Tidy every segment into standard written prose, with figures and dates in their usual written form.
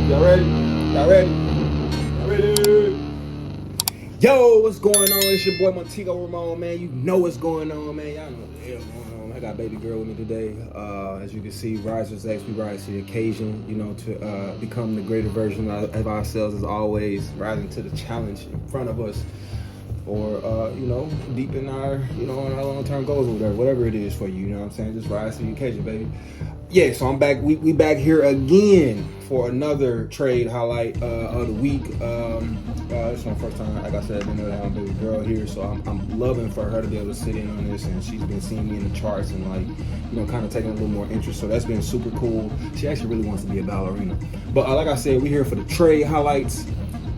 Y'all ready? Y'all ready? Y'all ready? Yo, what's going on? It's your boy Montego Ramon, man. You know what's going on, man. Y'all know what the hell's going on. I got baby girl with me today. As you can see, Rizerz X, we rise to the occasion, you know, to become the greater version of ourselves as always, rising to the challenge in front of us. Or, you know, deep in our, you know, our long-term goals or whatever it is for you, you know what I'm saying? Just rise to the occasion, baby. Yeah, so I'm back. We back here again for another trade highlight of the week. It's my first time, like I said, I've been having a baby girl here, so I'm loving for her to be able to sit in on this, and she's been seeing me in the charts and, like, you know, kind of taking a little more interest, so that's been super cool. She actually really wants to be a ballerina. But like I said, we're here for the trade highlights.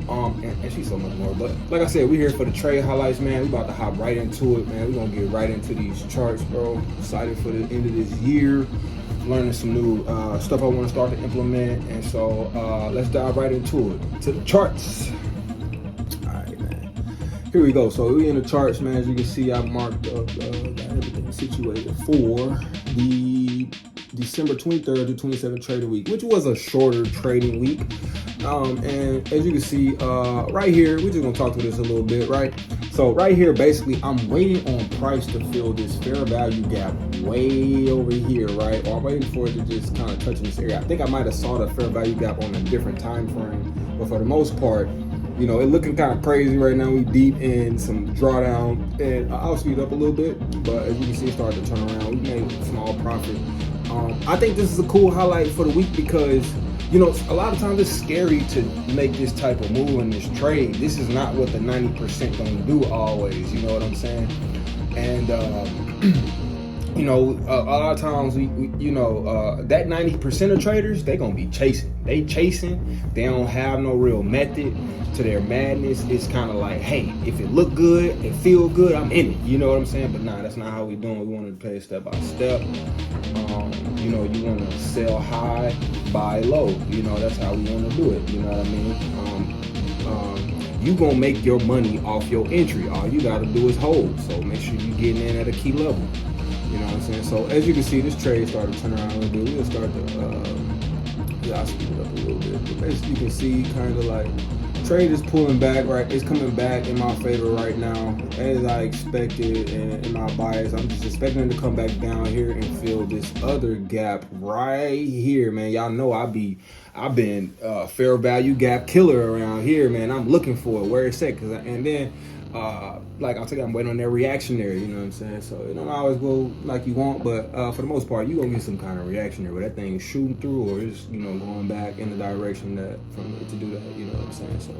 And she's so much more, but like I said, we're here for the trade highlights, man. We about to hop right into it, man. We're gonna get right into these charts, bro. Excited for the end of this year, learning some new stuff I want to start to implement, and so let's dive right into it, to the charts. All right, man, here we go. So we in the charts, man. As you can see, I marked up, got everything situated for the December 23rd to 27th trading week, which was a shorter trading week. And as you can see, right here, we're just gonna talk to this a little bit, right? So right here, basically, I'm waiting on price to fill this fair value gap way over here, right? Or I'm waiting for it to just kind of touch in this area. I think I might have saw the fair value gap on a different time frame, but for the most part, you know, it's looking kind of crazy right now. We deep in some drawdown, and I'll speed up a little bit, but as you can see, it started to turn around. We made a small profit. I think this is a cool highlight for the week because, you know, a lot of times it's scary to make this type of move in this trade. This is not what the 90% gonna do always, you know what I'm saying? And, you know, a lot of times we you know, that 90% of traders, they gonna be chasing. They chasing, they don't have no real method to their madness. It's kind of like, hey, if it look good, it feel good, I'm in it, you know what I'm saying? But nah, that's not how we doing. We want to play step by step. You know, you want to sell high, buy low. You know, that's how we want to do it. You know what I mean? You gonna make your money off your entry. All you gotta do is hold. So make sure you getting in at a key level. You know what I'm saying? So as you can see, this trade started to turn around a little bit. We'll start to, yeah, I'll speed it up a little bit. But basically, you can see kind of like trade is pulling back, right? It's coming back in my favor right now, as I expected, and in my bias, I'm just expecting it to come back down here and fill this other gap right here, man. Y'all know I've been fair value gap killer around here, man. I'm looking for it where it's at, and then like I'll tell you, I'm waiting on that reactionary, you know what I'm saying? So it don't always go like you want, but for the most part, you gonna get some kind of reactionary where that thing is shooting through, or it's, you know, going back in the direction that from it to do that, you know what I'm saying? So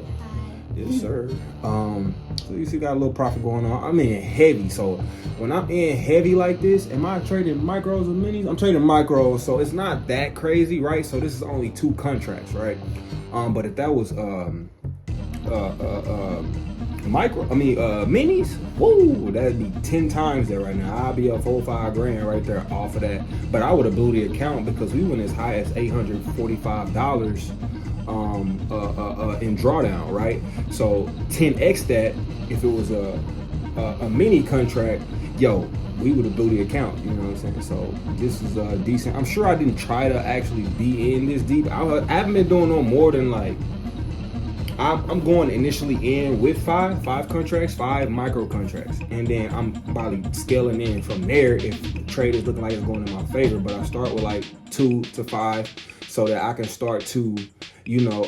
yes, sir. So you see, got a little profit going on. I'm in heavy, so when I'm in heavy like this, am I trading micros or minis? I'm trading micros, so it's not that crazy, right? So this is only 2 contracts, right? But if that was minis, woo, that'd be 10 times that right now. I'll be up 4 or 5 grand right there off of that. But I would have blew the account because we went as high as $845 in drawdown, right? So 10x that, if it was a mini contract, yo, we would have blew the account, you know what I'm saying? So this is decent. I'm sure I didn't try to actually be in this deep. I haven't been doing no more than like, I'm going initially in with five contracts, 5 micro contracts, and then I'm probably scaling in from there if the trade is looking like it's going in my favor. But I start with like 2 to 5 so that I can start to, you know,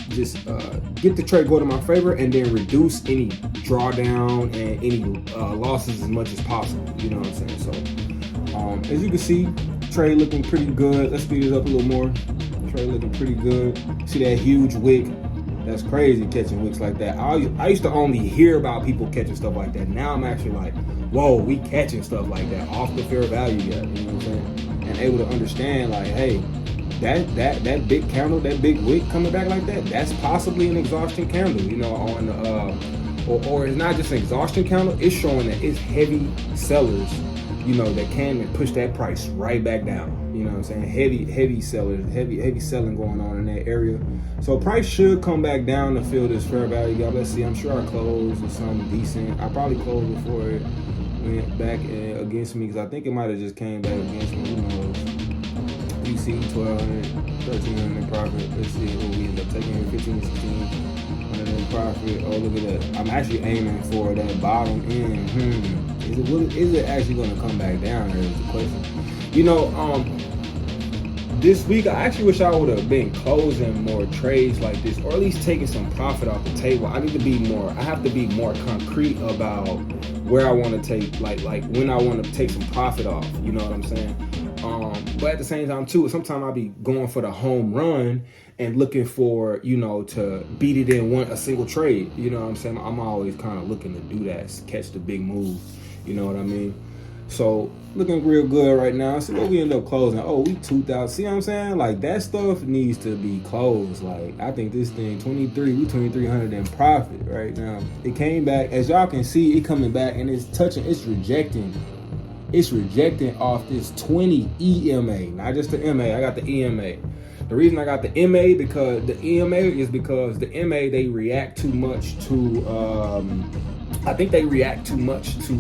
just get the trade going in my favor, and then reduce any drawdown and any losses as much as possible. You know what I'm saying? So as you can see, trade looking pretty good. Let's speed it up a little more. Trade looking pretty good. See that huge wick? That's crazy, catching wicks like that. I used to only hear about people catching stuff like that. Now I'm actually like, whoa, we catching stuff like that off the fair value gap. You know what I'm saying? And able to understand, like, hey, that big candle, that big wick coming back like that, that's possibly an exhaustion candle. You know, on the or it's not just an exhaustion candle. It's showing that it's heavy sellers, you know, that came and pushed that price right back down. You know what I'm saying? Heavy sellers, heavy selling going on in that area. So price should come back down to fill this fair value gap. Let's see. I'm sure I closed with something decent. I probably closed before it went back against me, because I think it might have just came back against me. Who knows? You see 1,200, 1,300 profit. Let's see what we end up taking here. 15, 16. In profit. Oh, look at that. I'm actually aiming for that bottom end. Is it actually going to come back down? There is the question. You know, this week I actually wish I would have been closing more trades like this, or at least taking some profit off the table. I have to be more concrete about where I want to take, like when I want to take some profit off. You know what I'm saying? But at the same time too, sometimes I'll be going for the home run and looking for, you know, to beat it in a single trade. You know what I'm saying? I'm always kind of looking to do that, catch the big move. You know what I mean? So looking real good right now. See what we end up closing. Oh, we 2,000. See what I'm saying? Like that stuff needs to be closed. Like I think this thing 23. We 2,300 in profit right now. It came back, as y'all can see, it coming back and it's touching. It's rejecting off this 20 EMA, not just the MA. I got the EMA. The reason I got the MA because the MA they react too much to. I think they react too much to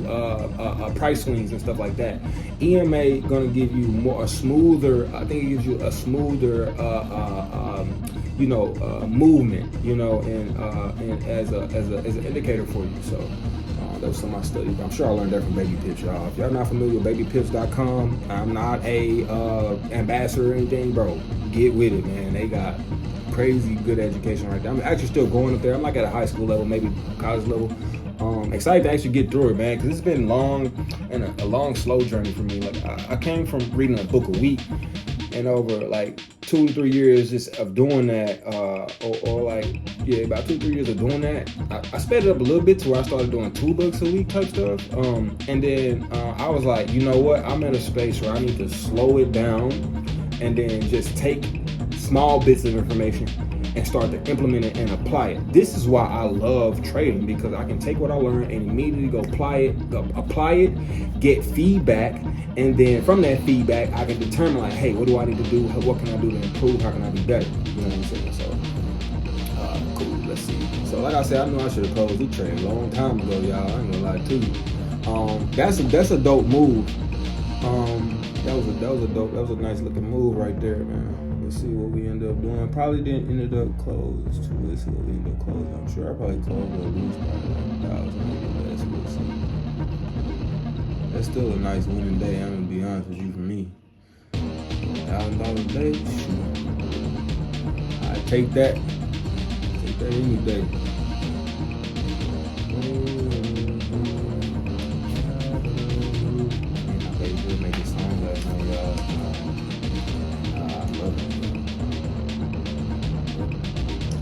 price swings and stuff like that. EMA gonna give you a smoother. I think it gives you a smoother, movement. You know, and as an indicator for you. So that was some of my studies. I'm sure I learned that from Baby Pips, y'all. If y'all not familiar with babypips.com, I'm not a ambassador or anything, bro. Get with it, man. They got crazy good education right there. I'm actually still going up there. I'm like at a high school level, maybe college level. Excited to actually get through it, man, because it's been long and a long, slow journey for me. Like I came from reading a book a week, and over like 2 to 3 years just of doing that, about 2 to 3 years of doing that, I sped it up a little bit to where I started doing 2 books a week type stuff. And then I was like, you know what? I'm at a space where I need to slow it down and then just take small bits of information and start to implement it and apply it. This is why I love trading, because I can take what I learned and immediately go apply it, get feedback, and then from that feedback, I can determine like, hey, what do I need to do? What can I do to improve? How can I be better? You know what I'm saying? So, cool. Let's see. So, like I said, I knew I should have closed the trade a long time ago, y'all. I ain't gonna lie to you. That's a dope move. That was a nice looking move right there, man. Let's see what we end up doing. Probably didn't end up closed too. Let's see what we end up closing. I'm sure I probably closed at least probably like 1,000, maybe less. We'll see. That's still a nice winning day. I'm gonna be honest with you. For me, $1,000 a day. I take that. Take that any day.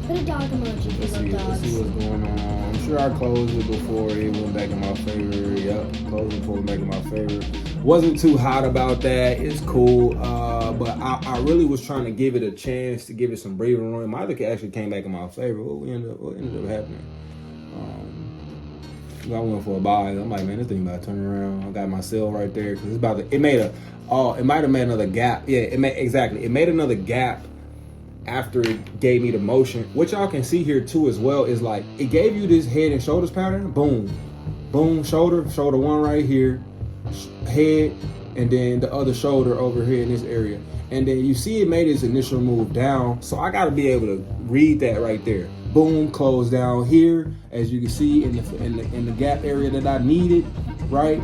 Put a dog emoji for the dogs. Let's see what's going on. I'm sure I closed it before it went back in my favor. Yep, closed it before it went back in my favor. Wasn't too hot about that. It's cool. But I really was trying to give it a chance to give it some breathing room. My other actually came back in my favor. What ended up happening? I went for a buy. I'm like, man, this thing about to turn around. I got my sell right there because it's about to. It might have made another gap. Yeah, it made another gap after it gave me the motion. What y'all can see here too as well is like it gave you this head and shoulders pattern. Boom, boom, shoulder one right here, head, and then the other shoulder over here in this area. And then you see it made its initial move down. So I got to be able to read that right there. Boom, close down here, as you can see in the gap area that I needed, right?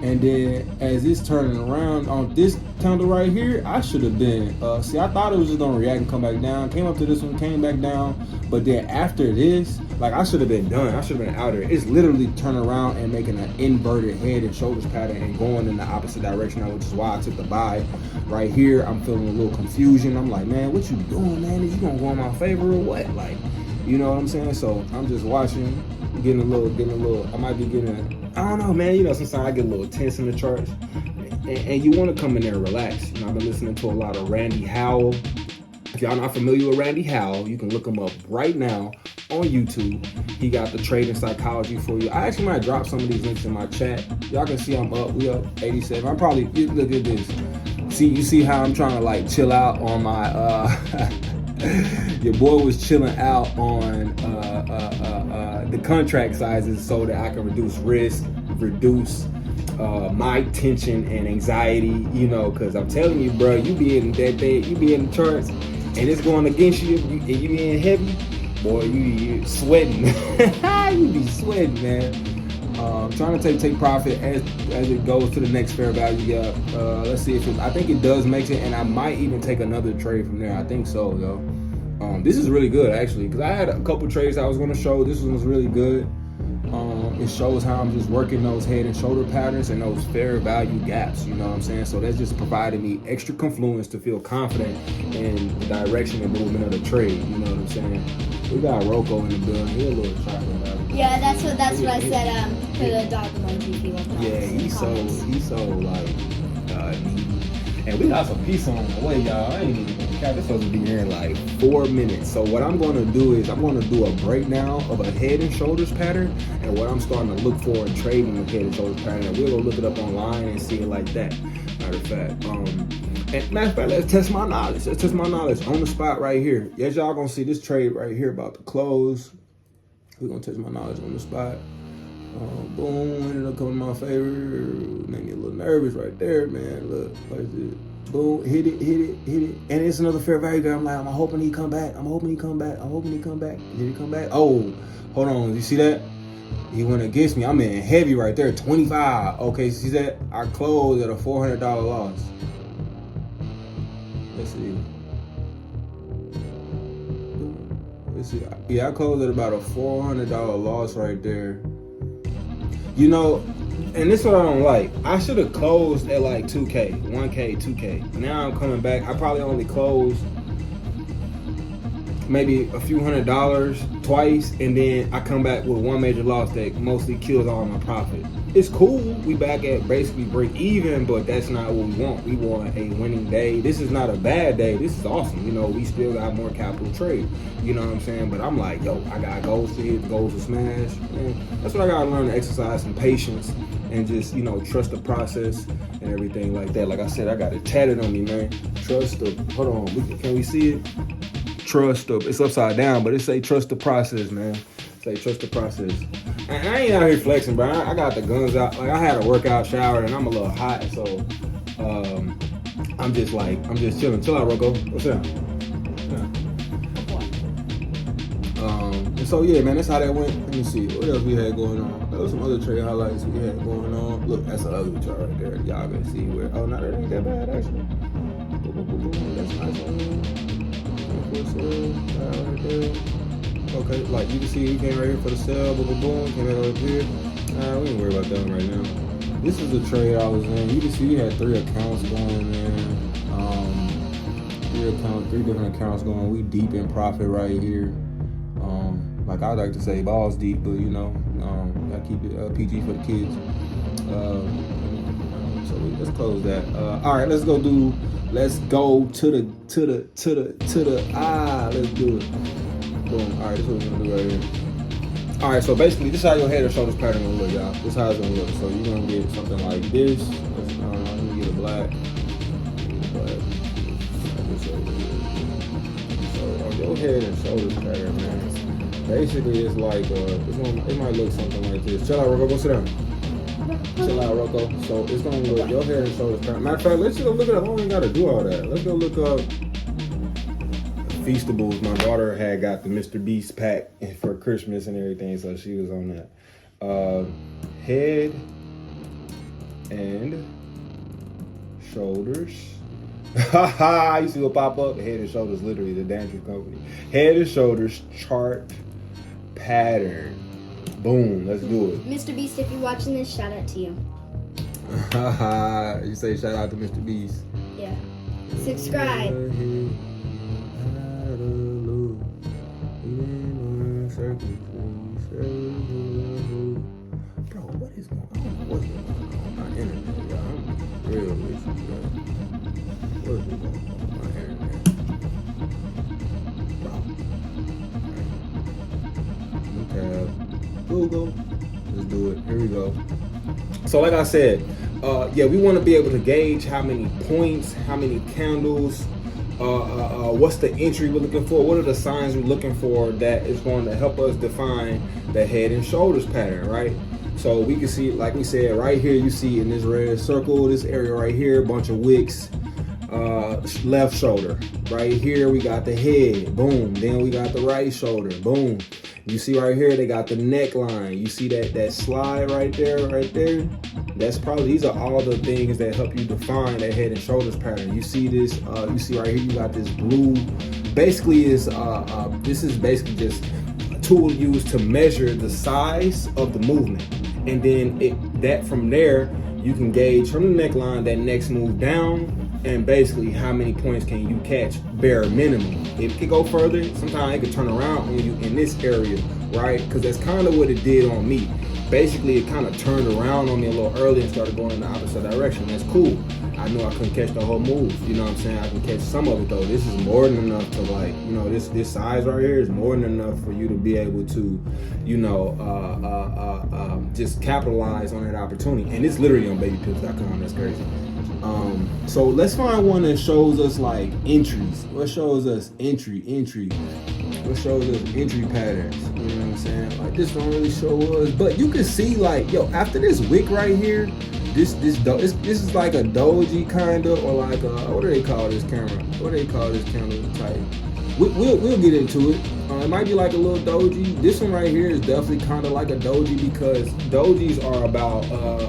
And then as it's turning around on this candle right here, I should have been, I thought it was just gonna react and come back down. Came up to this one, came back down. But then after this, like I should have been done. I should have been out there. It's literally turning around and making an inverted head and shoulders pattern and going in the opposite direction, which is why I took the buy right here. I'm feeling a little confusion. I'm like, man, what you doing, man? Is you gonna go in my favor or what? Like, you know what I'm saying? So I'm just watching, getting a little, I might be getting, I don't know, man. You know, sometimes I get a little tense in the charts, and you want to come in there and relax. You know, I've been listening to a lot of Randy Howell. If y'all not familiar with Randy Howell, you can look him up right now on YouTube. He got the trading psychology for you. I actually might drop some of these links in my chat. Y'all can see I'm up. We up 87. I'm probably, look at this. You see how I'm trying to like chill out on my, your boy was chilling out on the contract sizes so that I can reduce risk, reduce my tension and anxiety, you know, because I'm telling you, bro, you be in that day, you be in the charts and it's going against you, and you being heavy, boy, you sweating. You be sweating, man. Trying to take profit as it goes to the next fair value gap. Let's see if I think it does make it, and I might even take another trade from there. I think so, yo. This is really good actually, because I had a couple trades I was going to show. This one was really good. It shows how I'm just working those head and shoulder patterns and those fair value gaps, you know what I'm saying? So that's just providing me extra confluence to feel confident in the direction and movement of the trade, you know what I'm saying? We got Rocco in the building. He's a little chocolate about it. Yeah, that's what I said. Put a dog emoji if you want that. Yeah, he's so like needy. And we got some pizza on the way, y'all. I ain't even gonna count. This supposed to be here in like 4 minutes. So what I'm gonna do is I'm gonna do a breakdown of a head and shoulders pattern and what I'm starting to look for in trading the head and shoulders pattern. And we'll go look it up online and see it like that. Matter of fact, and matter of fact, let's test my knowledge. Let's test my knowledge on the spot right here. Yes, y'all gonna see this trade right here about to close. We're gonna test my knowledge on the spot. Boom, ended up coming in my favor. Made me a little nervous right there, man. Look, like this. Boom, hit it. And it's another fair value guy. I'm like, I'm hoping he come back. Did he come back? Oh, hold on. You see that? He went against me. I'm in heavy right there, 25. Okay, see that? I closed at a $400 loss. Let's see. Yeah, I closed at about a $400 loss right there. You know, and this is what I don't like. I should have closed at like 2K, 1K, 2K. Now I'm coming back. I probably only closed maybe a few $100s twice, and then I come back with one major loss that mostly kills all my profit. It's cool. We back at basically break even, but that's not what we want. We want a winning day. This is not a bad day. This is awesome. You know, we still got more capital trade. You know what I'm saying? But I'm like, yo, I got goals to hit, goals to smash. And that's what I got to learn, to exercise some patience and just, you know, trust the process and everything like that. Like I said, I got it tatted on me, man. Trust the, hold on, can we see it? Trust the, it's upside down, but it say trust the process, man. Say trust the process. And I ain't out here flexing, bro. I got the guns out. Like, I had a workout shower and I'm a little hot, so I'm just chilling. Chill out, Rocco. What's up? Yeah. And so yeah, man, that's how that went. Let me see what else we had going on. There was some other trade highlights we had going on. Look, that's an ugly chart right there. Y'all can see where. Oh, no, that ain't that bad actually. Boom, boom, boom, boom. That's nice on right there. Okay, like you can see, he came right here for the sell. Boom, boom, boom. Came back over here. We ain't worry about that one right now. This is the trade I was in. You can see we had 3 accounts going, man. 3 different accounts going. We deep in profit right here. Like I like to say, balls deep, but you know, I keep it PG for the kids. So let's close that. All right, let's go to the let's do it. Boom. All right, this is what we're gonna do right here. All right, so basically, this is how your head and shoulders pattern gonna look, y'all. This is how it's gonna look. So you're gonna get something like this. Let me get a black. So on your head and shoulders pattern, man. Basically, it's like it might look something like this. Chill out, Rocco. Go sit down. Chill out, Rocco. So it's gonna look your head and shoulders pattern. Matter of fact, let's just go look it up. I don't even gotta do all that. Let's go look up Feastables. My daughter had got the Mr. Beast pack for Christmas and everything, so she was on that. Head and shoulders. Haha, you see what pop up? Head and Shoulders, literally the dancing company. Head and Shoulders chart pattern. Boom, let's do it. Mr. Beast, if you're watching this, shout out to you. Haha, you say shout out to Mr. Beast. Yeah. Subscribe. Bro, what is going on? What's going on my internet, y'all? I'm real with you, bro. What's going on my internet? Bro. Okay. Google. Let's do it. Here we go. So like I said, yeah, we want to be able to gauge how many points, how many candles, what's the entry we're looking for, what are the signs we're looking for that is going to help us define the head and shoulders pattern, right? So we can see, like we said, right here, you see in this red circle, this area right here, a bunch of wicks. left shoulder. Right here we got the head, boom. Then we got the right shoulder, boom. You see right here they got the neckline. You see that slide right there, That's probably, these are all the things that help you define that head and shoulders pattern. You see this, you see right here you got this blue. Basically is this is basically just a tool used to measure the size of the movement, and then from there you can gauge from the neckline that next move down, and basically how many points can you catch bare minimum. It could go further, sometimes it could turn around on you in this area, right? Because that's kind of what it did on me. Basically it kind of turned around on me a little early and started going in the opposite direction. That's cool. I knew I couldn't catch the whole move, you know what I'm saying? I can catch some of it though. This is more than enough to, like, you know, this size right here is more than enough for you to be able to, you know, just capitalize on that opportunity. And it's literally on babypips.com. That's crazy. So let's find one that shows us like entries. What shows us entry? What shows us entry patterns? You know what I'm saying? Like, this don't really show us, but you can see, like, yo, after this wick right here, this is like a doji kind of, or like a, what do they call this camera? What do they call this camera type? We'll get into it. It might be like a little doji. This one right here is definitely kind of like a doji, because dojis are about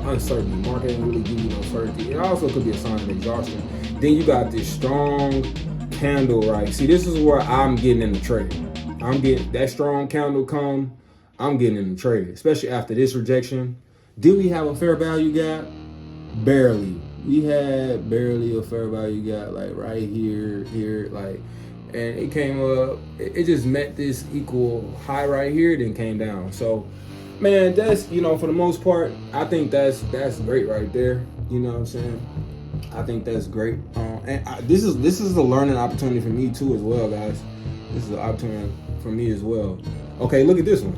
uncertainty. Market ain't really give you no certainty. It also could be a sign of exhaustion. Then you got this strong candle, right? See, this is where I'm getting in the trade. I'm getting that strong candle come. I'm getting in the trade, especially after this rejection. Did we have a fair value gap? Barely. We had barely a fair value gap, like right here, like. And it came up, it just met this equal high right here, then came down. So, man, that's, you know, for the most part, I think that's great right there. You know what I'm saying? I think that's great. This is a learning opportunity for me too as well, guys. This is an opportunity for me as well. Okay, look at this one.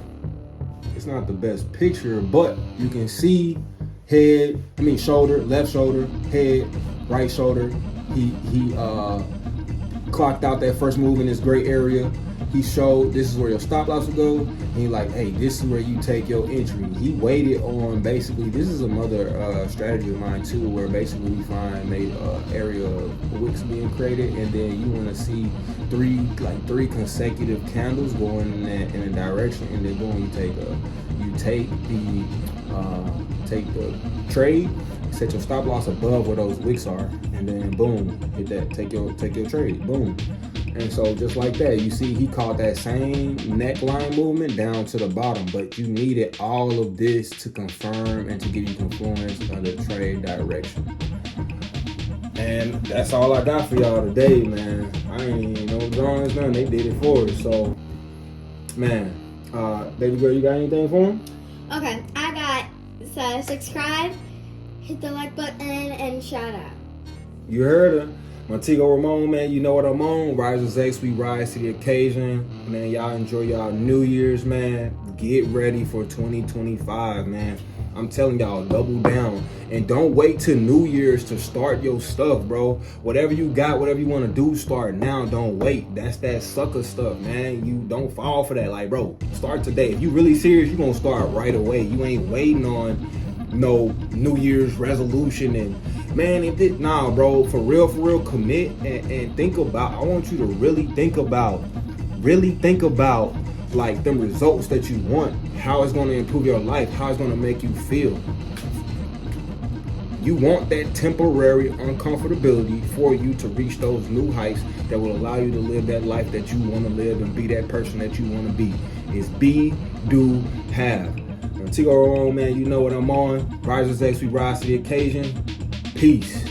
It's not the best picture, but you can see shoulder, left shoulder, head, right shoulder. He clocked out that first move in this gray area. He showed this is where your stop loss would go, and he like, hey, this is where you take your entry. He waited on, basically, this is another strategy of mine too, where basically we made area of wicks being created, and then you want to see three consecutive candles going in a direction, and then boom, you take the trade, set your stop loss above where those wicks are, and then boom, hit that, take your trade, boom. And so just like that, you see he caught that same neckline movement down to the bottom, but you needed all of this to confirm and to give you confluence of the trade direction. And that's all I got for y'all today, man. I ain't even no drawings, none. They did it for us. So, man, baby girl, you got anything for him? Okay, I got subscribe, hit the like button, and shout out. You heard her. Montego Ramon, man, you know what I'm on. Rizerz X, we rise to the occasion. Man, y'all enjoy y'all New Year's, man. Get ready for 2025, man. I'm telling y'all, double down. And don't wait till New Year's to start your stuff, bro. Whatever you got, whatever you want to do, start now. Don't wait. That's that sucker stuff, man. You don't fall for that. Like, bro, start today. If you really serious, you're going to start right away. You ain't waiting on no New Year's resolution. And man, bro, for real, commit and think about, I want you to really think about like them results that you want, how it's going to improve your life, how it's going to make you feel. You want that temporary uncomfortability for you to reach those new heights that will allow you to live that life that you want to live and be that person that you want to be. It's be, do, have. Montego Ramon, man, you know what I'm on. Rizerz X, we rise to the occasion. Peace.